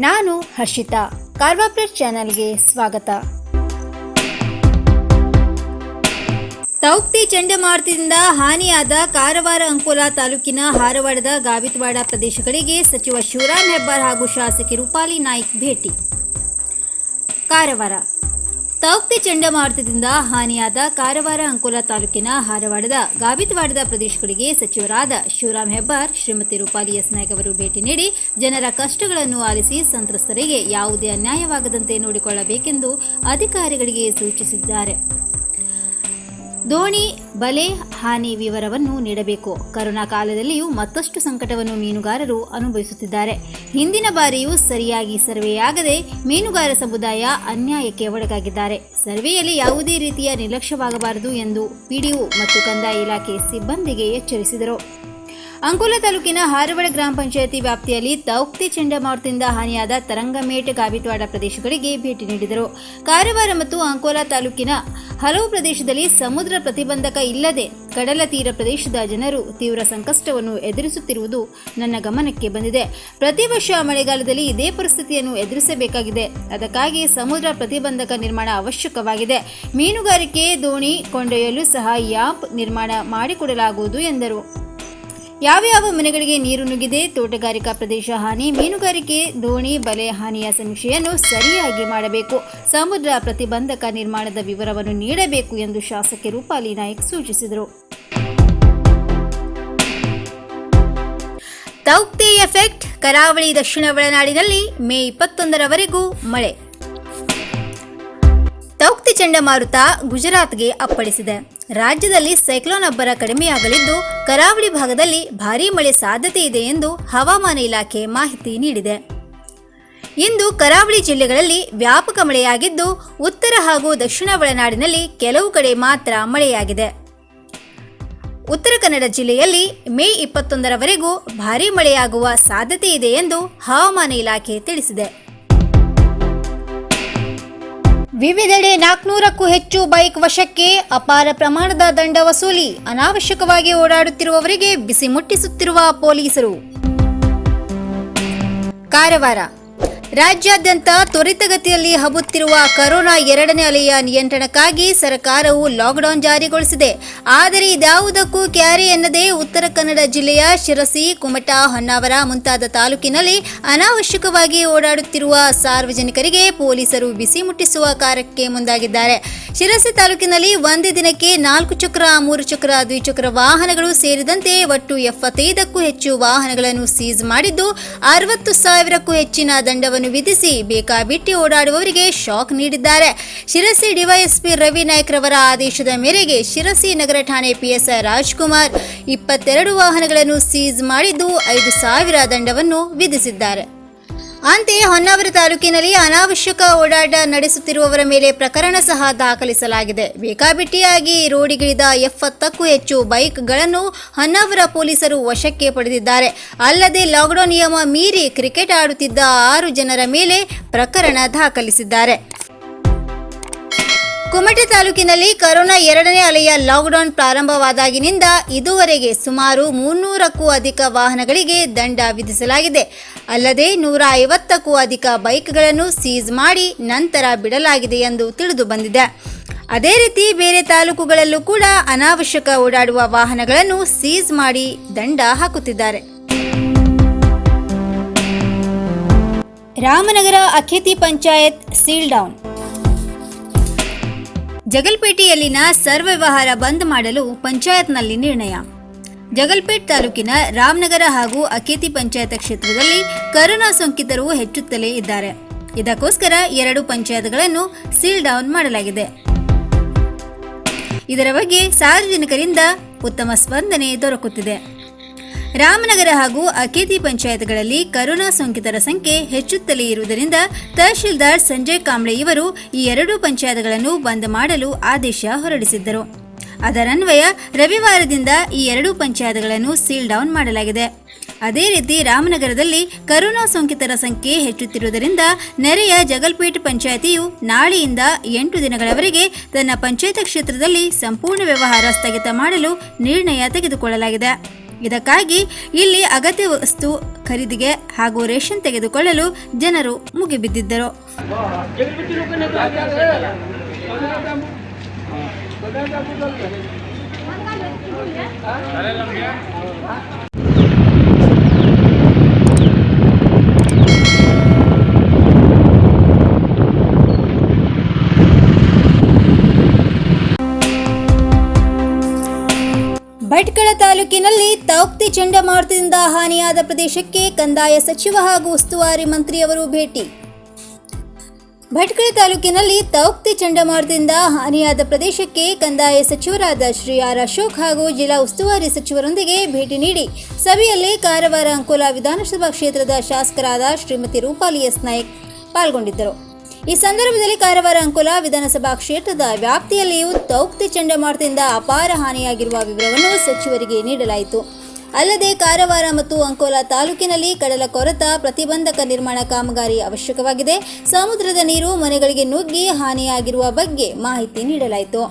ನಾನು ಹರ್ಷಿತಾ. ಕಾರ್ವಾ ಪ್ಲಸ್ ಚಾನೆಲ್ಗೆ ಸ್ವಾಗತ. ತೌಕ್ತಿ ಚಂಡಮಾರುತದಿಂದ ಹಾನಿಯಾದ ಕಾರವಾರ ಅಂಕೋಲಾ ತಾಲೂಕಿನ ಹಾರವಾಡದ ಗಾವಿತವಾಡ ಪ್ರದೇಶಗಳಿಗೆ ಸಚಿವ ಶಿವರಾಮ್ ಹೆಬ್ಬಾರ್ ಹಾಗೂ ಶಾಸಕಿ ರೂಪಾಲಿ ನಾಯ್ಕ್ ಭೇಟಿ. ಕಾರವಾರ ತೌಕ್ತಿ ಚಂಡಮಾರುತದಿಂದ ಹಾನಿಯಾದ ಕಾರವಾರ ಅಂಕೋಲಾ ತಾಲೂಕಿನ ಹಾರವಾಡದ ಗಾವಿತವಾಡದ ಪ್ರದೇಶಗಳಿಗೆ ಸಚಿವರಾದ ಶಿವರಾಮ್ ಹೆಬ್ಬಾರ್, ಶ್ರೀಮತಿ ರೂಪಾಲಿ ಎಸ್ ನಾಯ್ಕ್ ಅವರು ಭೇಟಿ ನೀಡಿ ಜನರ ಕಷ್ಟಗಳನ್ನು ಆಲಿಸಿ ಸಂತ್ರಸ್ತರಿಗೆ ಯಾವುದೇ ಅನ್ಯಾಯವಾಗದಂತೆ ನೋಡಿಕೊಳ್ಳಬೇಕೆಂದು ಅಧಿಕಾರಿಗಳಿಗೆ ಸೂಚಿಸಿದ್ದಾರೆ. ದೋಣಿ ಬಲೆ ಹಾನಿ ವಿವರವನ್ನು ನೀಡಬೇಕು. ಕರೋನಾ ಕಾಲದಲ್ಲಿಯೂ ಮತ್ತಷ್ಟು ಸಂಕಟವನ್ನು ಮೀನುಗಾರರು ಅನುಭವಿಸುತ್ತಿದ್ದಾರೆ. ಹಿಂದಿನ ಬಾರಿಯೂ ಸರಿಯಾಗಿ ಸರ್ವೆಯಾಗದೆ ಮೀನುಗಾರ ಸಮುದಾಯ ಅನ್ಯಾಯಕ್ಕೆ ಒಳಗಾಗಿದ್ದಾರೆ. ಸರ್ವೆಯಲ್ಲಿ ಯಾವುದೇ ರೀತಿಯ ನಿರ್ಲಕ್ಷ್ಯವಾಗಬಾರದು ಎಂದು ಪಿಡಿಒ ಮತ್ತು ಕಂದಾಯ ಇಲಾಖೆ ಸಿಬ್ಬಂದಿಗೆ ಎಚ್ಚರಿಸಿದರು. ಅಂಕೋಲಾ ತಾಲೂಕಿನ ಹಾರವಾಡ ಗ್ರಾಮ ಪಂಚಾಯಿತಿ ವ್ಯಾಪ್ತಿಯಲ್ಲಿ ತೌಕ್ತಿ ಚಂಡಮಾರುತದಿಂದ ಹಾನಿಯಾದ ತರಂಗಮೇಟ್, ಗಾವಿತವಾಡ ಪ್ರದೇಶಗಳಿಗೆ ಭೇಟಿ ನೀಡಿದರು. ಕಾರವಾರ ಮತ್ತು ಅಂಕೋಲಾ ತಾಲೂಕಿನ ಹಲವು ಪ್ರದೇಶದಲ್ಲಿ ಸಮುದ್ರ ಪ್ರತಿಬಂಧಕ ಇಲ್ಲದೆ ಕಡಲ ತೀರ ಪ್ರದೇಶದ ಜನರು ತೀವ್ರ ಸಂಕಷ್ಟವನ್ನು ಎದುರಿಸುತ್ತಿರುವುದು ನನ್ನ ಗಮನಕ್ಕೆ ಬಂದಿದೆ. ಪ್ರತಿ ವರ್ಷ ಮಳೆಗಾಲದಲ್ಲಿ ಇದೇ ಪರಿಸ್ಥಿತಿಯನ್ನು ಎದುರಿಸಬೇಕಾಗಿದೆ. ಅದಕ್ಕಾಗಿ ಸಮುದ್ರ ಪ್ರತಿಬಂಧಕ ನಿರ್ಮಾಣ ಅವಶ್ಯಕವಾಗಿದೆ. ಮೀನುಗಾರಿಕೆ ದೋಣಿ ಕೊಂಡೊಯ್ಯಲು ಸಹ ಯಾಂಪ್ ನಿರ್ಮಾಣ ಮಾಡಿಕೊಡಲಾಗುವುದು ಎಂದರು. ಯಾವ ಮನೆಗಳಿಗೆ ನೀರು ನುಗ್ಗಿದೆ, ತೋಟಗಾರಿಕಾ ಪ್ರದೇಶ ಹಾನಿ, ಮೀನುಗಾರಿಕೆ ದೋಣಿ ಬಲೆ ಹಾನಿಯ ಸಮೀಕ್ಷೆಯನ್ನು ಸರಿಯಾಗಿ ಮಾಡಬೇಕು. ಸಮುದ್ರ ಪ್ರತಿಬಂಧಕ ನಿರ್ಮಾಣದ ವಿವರವನ್ನು ನೀಡಬೇಕು ಎಂದು ಶಾಸಕಿ ರೂಪಾಲಿ ನಾಯ್ಕ್ ಸೂಚಿಸಿದರು. ತೌಕ್ತಿ ಎಫೆಕ್ಟ್ ಕರಾವಳಿ ದಕ್ಷಿಣ ಒಳನಾಡಿನಲ್ಲಿ ಮೇ 21ರವರೆಗೂ ಮಳೆ. ತೌಕ್ತಿ ಚಂಡಮಾರುತ ಗುಜರಾತ್ಗೆ ಅಪ್ಪಳಿಸಿದೆ. ರಾಜ್ಯದಲ್ಲಿ ಸೈಕ್ಲೋನ್ ಅಬ್ಬರ ಕಡಿಮೆಯಾಗಲಿದ್ದು ಕರಾವಳಿ ಭಾಗದಲ್ಲಿ ಭಾರೀ ಮಳೆ ಸಾಧ್ಯತೆ ಇದೆ ಎಂದು ಹವಾಮಾನ ಇಲಾಖೆ ಮಾಹಿತಿ ನೀಡಿದೆ. ಇಂದು ಕರಾವಳಿ ಜಿಲ್ಲೆಗಳಲ್ಲಿ ವ್ಯಾಪಕ ಮಳೆಯಾಗಿದ್ದು ಉತ್ತರ ಹಾಗೂ ದಕ್ಷಿಣ ಒಳನಾಡಿನಲ್ಲಿ ಕೆಲವು ಕಡೆ ಮಾತ್ರ ಮಳೆಯಾಗಿದೆ. ಉತ್ತರ ಕನ್ನಡ ಜಿಲ್ಲೆಯಲ್ಲಿ ಮೇ 21ರವರೆಗೂ ಭಾರೀ ಮಳೆಯಾಗುವ ಸಾಧ್ಯತೆ ಇದೆ ಎಂದು ಹವಾಮಾನ ಇಲಾಖೆ ತಿಳಿಸಿದೆ. ವಿವಿಧೆಡೆ 400ಕ್ಕೂ ಹೆಚ್ಚು ಬೈಕ್ ವಶಕ್ಕೆ, ಅಪಾರ ಪ್ರಮಾಣದ ದಂಡ ವಸೂಲಿ, ಅನಾವಶ್ಯಕವಾಗಿ ಓಡಾಡುತ್ತಿರುವವರಿಗೆ ಬಿಸಿ ಮುಟ್ಟಿಸುತ್ತಿರುವ ಪೊಲೀಸರು. ಕಾರವಾರ ರಾಜ್ಯಾದ್ಯಂತ ತ್ವರಿತಗತಿಯಲ್ಲಿ ಹಬ್ಬುತ್ತಿರುವ ಕೊರೋನಾ 2ನೇ ಅಲೆಯ ನಿಯಂತ್ರಣಕ್ಕಾಗಿ ಸರ್ಕಾರವು ಲಾಕ್ಡೌನ್ ಜಾರಿಗೊಳಿಸಿದೆ. ಆದರೆ ಇದ್ಯಾವುದಕ್ಕೂ ಕ್ಯಾರೆ ಎನ್ನದೇ ಉತ್ತರ ಕನ್ನಡ ಜಿಲ್ಲೆಯ ಶಿರಸಿ, ಕುಮಟಾ, ಹೊನ್ನಾವರ ಮುಂತಾದ ತಾಲೂಕಿನಲ್ಲಿ ಅನಾವಶ್ಯಕವಾಗಿ ಓಡಾಡುತ್ತಿರುವ ಸಾರ್ವಜನಿಕರಿಗೆ ಪೊಲೀಸರು ಬಿಸಿ ಮುಟ್ಟಿಸುವ ಕಾರ್ಯಕ್ಕೆ ಮುಂದಾಗಿದ್ದಾರೆ. ಶಿರಸಿ ತಾಲೂಕಿನಲ್ಲಿ ಒಂದೇ ದಿನಕ್ಕೆ 4 ಚಕ್ರ, 3 ಚಕ್ರ, ದ್ವಿಚಕ್ರ ವಾಹನಗಳು ಸೇರಿದಂತೆ ಒಟ್ಟು 75ಕ್ಕೂ ಹೆಚ್ಚು ವಾಹನಗಳನ್ನು ಸೀಸ್ ಮಾಡಿದ್ದು 60,000ಕ್ಕೂ ಹೆಚ್ಚಿನ ದಂಡವನ್ನು ವಿಧಿಸಿ ಬೇಕಾಬಿಟ್ಟಿ ಓಡಾಡುವವರಿಗೆ ಶಾಕ್ ನೀಡಿದ್ದಾರೆ. ಶಿರಸಿ ಡಿವೈಎಸ್ಪಿ ರವಿ ನಾಯ್ಕ್ ರವರ ಆದೇಶದ ಮೇರೆಗೆ ಶಿರಸಿ ನಗರ ಠಾಣೆ ಪಿಎಸ್ಐ ರಾಜ್ಕುಮಾರ್ 22 ವಾಹನಗಳನ್ನು ಸೀಸ್ ಮಾಡಿದ್ದು 5,000 ದಂಡವನ್ನು ವಿಧಿಸಿದ್ದಾರೆ. ಅಂತೆಯೇ ಹೊನ್ನಾವರ ತಾಲೂಕಿನಲ್ಲಿ ಅನಾವಶ್ಯಕ ಓಡಾಟ ನಡೆಸುತ್ತಿರುವವರ ಮೇಲೆ ಪ್ರಕರಣ ಸಹ ದಾಖಲಿಸಲಾಗಿದೆ. ಬೇಕಾಬಿಟ್ಟಿಯಾಗಿ ರೋಡಿಗಿಳಿದ 70ಕ್ಕೂ ಹೆಚ್ಚು ಬೈಕ್ಗಳನ್ನು ಹೊನ್ನಾವರ ಪೊಲೀಸರು ವಶಕ್ಕೆ ಪಡೆದಿದ್ದಾರೆ. ಅಲ್ಲದೆ ಲಾಕ್ಡೌನ್ ನಿಯಮ ಮೀರಿ ಕ್ರಿಕೆಟ್ ಆಡುತ್ತಿದ್ದ 6 ಜನರ ಮೇಲೆ ಪ್ರಕರಣ ದಾಖಲಿಸಿದ್ದಾರೆ. ಕುಮಟಾ ತಾಲೂಕಿನಲ್ಲಿ ಕೊರೋನಾ 2ನೇ ಅಲೆಯ ಲಾಕ್ಡೌನ್ ಪ್ರಾರಂಭವಾದಾಗಿನಿಂದ ಇದುವರೆಗೆ ಸುಮಾರು 300ಕ್ಕೂ ಅಧಿಕ ವಾಹನಗಳಿಗೆ ದಂಡ ವಿಧಿಸಲಾಗಿದೆ. ಅಲ್ಲದೆ 150ಕ್ಕೂ ಅಧಿಕ ಬೈಕ್ಗಳನ್ನು ಸೀಸ್ ಮಾಡಿ ನಂತರ ಬಿಡಲಾಗಿದೆ ಎಂದು ತಿಳಿದು ಬಂದಿದೆ. ಅದೇ ರೀತಿ ಬೇರೆ ತಾಲೂಕುಗಳಲ್ಲೂ ಕೂಡ ಅನಾವಶ್ಯಕ ಓಡಾಡುವ ವಾಹನಗಳನ್ನು ಸೀಸ್ ಮಾಡಿ ದಂಡ ಹಾಕುತ್ತಿದ್ದಾರೆ. ರಾಮನಗರ ಅಖೇತಿ ಪಂಚಾಯತ್ ಸೀಲ್ ಡೌನ್. ಜಗಲ್ಪೇಟೆಯಲ್ಲಿನ ಸರ್ವ ವ್ಯವಹಾರ ಬಂದ್ ಮಾಡಲು ಪಂಚಾಯತ್ನಲ್ಲಿ ನಿರ್ಣಯ. ಜಗಲ್ಪೇಟ್ ತಾಲೂಕಿನ ರಾಮನಗರ ಹಾಗೂ ಅಖೇತಿ ಪಂಚಾಯತ್ ಕ್ಷೇತ್ರದಲ್ಲಿ ಕೊರೋನಾ ಸೋಂಕಿತರು ಹೆಚ್ಚುತ್ತಲೇ ಇದ್ದಾರೆ. ಇದಕ್ಕೋಸ್ಕರ 2 ಪಂಚಾಯತ್ಗಳನ್ನು ಸೀಲ್ ಡೌನ್ ಮಾಡಲಾಗಿದೆ. ಇದರ ಬಗ್ಗೆ ಸಾರ್ವಜನಿಕರಿಂದ ಉತ್ತಮ ಸ್ಪಂದನೆ ದೊರಕುತ್ತಿದೆ. ರಾಮನಗರ ಹಾಗೂ ಅಖೇತಿ ಪಂಚಾಯತ್ಗಳಲ್ಲಿ ಕೊರೋನಾ ಸೋಂಕಿತರ ಸಂಖ್ಯೆ ಹೆಚ್ಚುತ್ತಲೇ ಇರುವುದರಿಂದ ತಹಶೀಲ್ದಾರ್ ಸಂಜಯ್ ಕಾಂಬ್ಳೆ ಇವರು ಈ 2 ಪಂಚಾಯತ್ಗಳನ್ನು ಬಂದ್ ಮಾಡಲು ಆದೇಶ ಹೊರಡಿಸಿದ್ದರು. ಅದರನ್ವಯ ರವಿವಾರದಿಂದ ಈ 2 ಪಂಚಾಯತ್ಗಳನ್ನು ಸೀಲ್ ಡೌನ್ ಮಾಡಲಾಗಿದೆ. ಅದೇ ರೀತಿ ರಾಮನಗರದಲ್ಲಿ ಕೊರೋನಾ ಸೋಂಕಿತರ ಸಂಖ್ಯೆ ಹೆಚ್ಚುತ್ತಿರುವುದರಿಂದ ನೆರೆಯ ಜಗಲ್ಪೇಟ್ ಪಂಚಾಯಿತಿಯು ನಾಳೆಯಿಂದ 8 ದಿನಗಳವರೆಗೆ ತನ್ನ ಪಂಚಾಯತ್ ಕ್ಷೇತ್ರದಲ್ಲಿ ಸಂಪೂರ್ಣ ವ್ಯವಹಾರ ಸ್ಥಗಿತ ಮಾಡಲು ನಿರ್ಣಯ ತೆಗೆದುಕೊಳ್ಳಲಾಗಿದೆ. ಇದಕ್ಕಾಗಿ ಇಲ್ಲಿ ಅಗತ್ಯ ವಸ್ತು ಖರೀದಿಗೆ ಹಾಗೂ ರೇಷನ್ ತೆಗೆದುಕೊಳ್ಳಲು ಜನರು ಮುಗಿಬಿದ್ದಿದ್ದರು. ಭಟ್ಕಳ ತಾಲೂಕಿನಲ್ಲಿ ತೌಕ್ತಿ ಚಂಡಮಾರುತದಿಂದ ಹಾನಿಯಾದ ಪ್ರದೇಶಕ್ಕೆ ಕಂದಾಯ ಸಚಿವ ಹಾಗೂ ಉಸ್ತುವಾರಿ ಮಂತ್ರಿಯವರು ಭೇಟಿ. ಭಟ್ಕಳ ತಾಲೂಕಿನಲ್ಲಿ ತೌಕ್ತಿ ಚಂಡಮಾರುತದಿಂದ ಹಾನಿಯಾದ ಪ್ರದೇಶಕ್ಕೆ ಕಂದಾಯ ಸಚಿವರಾದ ಶ್ರೀ ಆರ್ ಅಶೋಕ್ ಹಾಗೂ ಜಿಲ್ಲಾ ಉಸ್ತುವಾರಿ ಸಚಿವರೊಂದಿಗೆ ಭೇಟಿ ನೀಡಿ ಸಭೆಯಲ್ಲಿ ಕಾರವಾರ ಅಂಕೋಲಾ ವಿಧಾನಸಭಾ ಕ್ಷೇತ್ರದ ಶಾಸಕರಾದ ಶ್ರೀಮತಿ ರೂಪಾಲಿ ಎಸ್ ನಾಯ್ಕ್ ಪಾಲ್ಗೊಂಡಿದ್ದರು. ಈ ಸಂದರ್ಭದಲ್ಲಿ ಕಾರವಾರ ಅಂಕೋಲಾ ವಿಧಾನಸಭಾ ಕ್ಷೇತ್ರದ ವ್ಯಾಪ್ತಿಯಲ್ಲಿಯೂ ತೌಕ್ತಿ ಚಂಡಮಾರುತದಿಂದ ಅಪಾರ ಹಾನಿಯಾಗಿರುವ ವಿವರವನ್ನು ಸಚಿವರಿಗೆ ನೀಡಲಾಯಿತು. ಅಲ್ಲದೆ ಕಾರವಾರ ಮತ್ತು ಅಂಕೋಲಾ ತಾಲೂಕಿನಲ್ಲಿ ಕಡಲ ಕೊರೆತ ಪ್ರತಿಬಂಧಕ ನಿರ್ಮಾಣ ಕಾಮಗಾರಿ ಅವಶ್ಯಕವಾಗಿದೆ. ಸಮುದ್ರದ ನೀರು ಮನೆಗಳಿಗೆ ನುಗ್ಗಿ ಹಾನಿಯಾಗಿರುವ ಬಗ್ಗೆ ಮಾಹಿತಿ ನೀಡಲಾಯಿತು.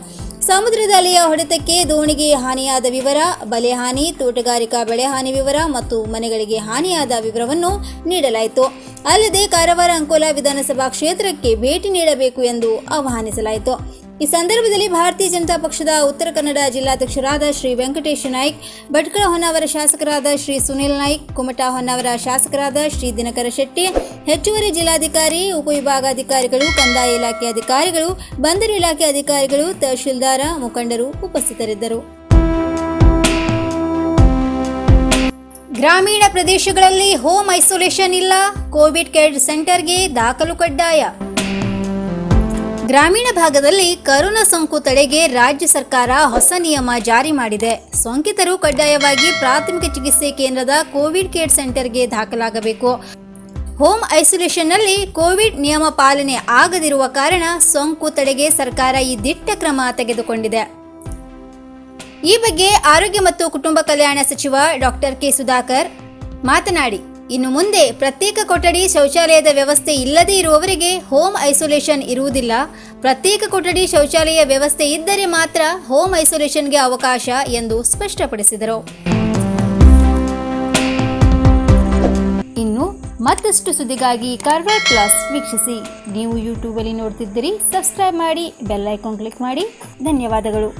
ಸಮುದ್ರದ ಅಲೆಯ ಹೊಡೆತಕ್ಕೆ ದೋಣಿಗೆ ಹಾನಿಯಾದ ವಿವರ, ಬಲೆ ಹಾನಿ, ತೋಟಗಾರಿಕಾ ಬೆಳೆ ಹಾನಿ ವಿವರ ಮತ್ತು ಮನೆಗಳಿಗೆ ಹಾನಿಯಾದ ವಿವರವನ್ನು ನೀಡಲಾಯಿತು. ಅಲ್ಲದೆ ಕಾರವಾರ ಅಂಕೋಲಾ ವಿಧಾನಸಭಾ ಕ್ಷೇತ್ರಕ್ಕೆ ಭೇಟಿ ನೀಡಬೇಕು ಎಂದು ಆಹ್ವಾನಿಸಲಾಯಿತು. ಈ ಸಂದರ್ಭದಲ್ಲಿ ಭಾರತೀಯ ಜನತಾ ಪಕ್ಷದ ಉತ್ತರ ಕನ್ನಡ ಜಿಲ್ಲಾಧ್ಯಕ್ಷರಾದ ಶ್ರೀ ವೆಂಕಟೇಶ ನಾಯ್ಕ್, ಭಟ್ಕಳ ಹೊನ್ನಾವರ ಶಾಸಕರಾದ ಶ್ರೀ ಸುನಿಲ್ ನಾಯ್ಕ್, ಕುಮಟಾ ಹೊನ್ನಾವರ ಶಾಸಕರಾದ ಶ್ರೀ ದಿನಕರ ಶೆಟ್ಟಿ, ಹೆಚ್ಚುವರಿ ಜಿಲ್ಲಾಧಿಕಾರಿ, ಉಪವಿಭಾಗಾಧಿಕಾರಿಗಳು, ಕಂದಾಯ ಇಲಾಖೆ ಅಧಿಕಾರಿಗಳು, ಬಂದರು ಇಲಾಖೆ ಅಧಿಕಾರಿಗಳು, ತಹಶೀಲ್ದಾರ, ಮುಖಂಡರು ಉಪಸ್ಥಿತರಿದ್ದರು. ಗ್ರಾಮೀಣ ಪ್ರದೇಶಗಳಲ್ಲಿ ಹೋಮ್ ಐಸೋಲೇಷನ್ ಇಲ್ಲ, ಕೋವಿಡ್ ಕೇರ್ ಸೆಂಟರ್ಗೆ ದಾಖಲು ಕಡ್ಡಾಯ. ಗ್ರಾಮೀಣ ಭಾಗದಲ್ಲಿ ಕರೋನಾ ಸೋಂಕು ತಡೆಗೆ ರಾಜ್ಯ ಸರ್ಕಾರ ಹೊಸ ನಿಯಮ ಜಾರಿ ಮಾಡಿದೆ. ಸೋಂಕಿತರು ಕಡ್ಡಾಯವಾಗಿ ಪ್ರಾಥಮಿಕ ಚಿಕಿತ್ಸೆ ಕೇಂದ್ರದ ಕೋವಿಡ್ ಕೇರ್ ಸೆಂಟರ್ಗೆ ದಾಖಲಾಗಬೇಕು. ಹೋಮ್ ಐಸೋಲೇಷನ್ನಲ್ಲಿ ಕೋವಿಡ್ ನಿಯಮ ಪಾಲನೆ ಆಗದಿರುವ ಕಾರಣ ಸೋಂಕು ತಡೆಗೆ ಸರ್ಕಾರ ಈ ದಿಟ್ಟ ಕ್ರಮ ತೆಗೆದುಕೊಂಡಿದೆ. ಈ ಬಗ್ಗೆ ಆರೋಗ್ಯ ಮತ್ತು ಕುಟುಂಬ ಕಲ್ಯಾಣ ಸಚಿವ ಡಾಕ್ಟರ್ ಕೆ ಸುಧಾಕರ್ ಮಾತನಾಡಿ, ಇನ್ನು ಮುಂದೆ ಪ್ರತ್ಯೇಕ ಕೊಠಡಿ ಶೌಚಾಲಯದ ವ್ಯವಸ್ಥೆ ಇಲ್ಲದೇ ಇರುವವರಿಗೆ ಹೋಮ್ ಐಸೋಲೇಷನ್ ಇರುವುದಿಲ್ಲ. ಪ್ರತ್ಯೇಕ ಕೊಠಡಿ ಶೌಚಾಲಯ ವ್ಯವಸ್ಥೆ ಇದ್ದರೆ ಮಾತ್ರ ಹೋಮ್ ಐಸೋಲೇಷನ್ಗೆ ಅವಕಾಶ ಎಂದು ಸ್ಪಷ್ಟಪಡಿಸಿದರು. ಇನ್ನು ಮತ್ತಷ್ಟು ಸುದ್ದಿಗಾಗಿ ಕಾರವಾರ ಪ್ಲಸ್ ವೀಕ್ಷಿಸಿ. ನೀವು ಯೂಟ್ಯೂಬಲ್ಲಿ ನೋಡ್ತಿದ್ದೀರಿ, ಸಬ್ಸ್ಕ್ರೈಬ್ ಮಾಡಿ, ಬೆಲ್ ಐಕಾನ್ ಕ್ಲಿಕ್ ಮಾಡಿ. ಧನ್ಯವಾದಗಳು.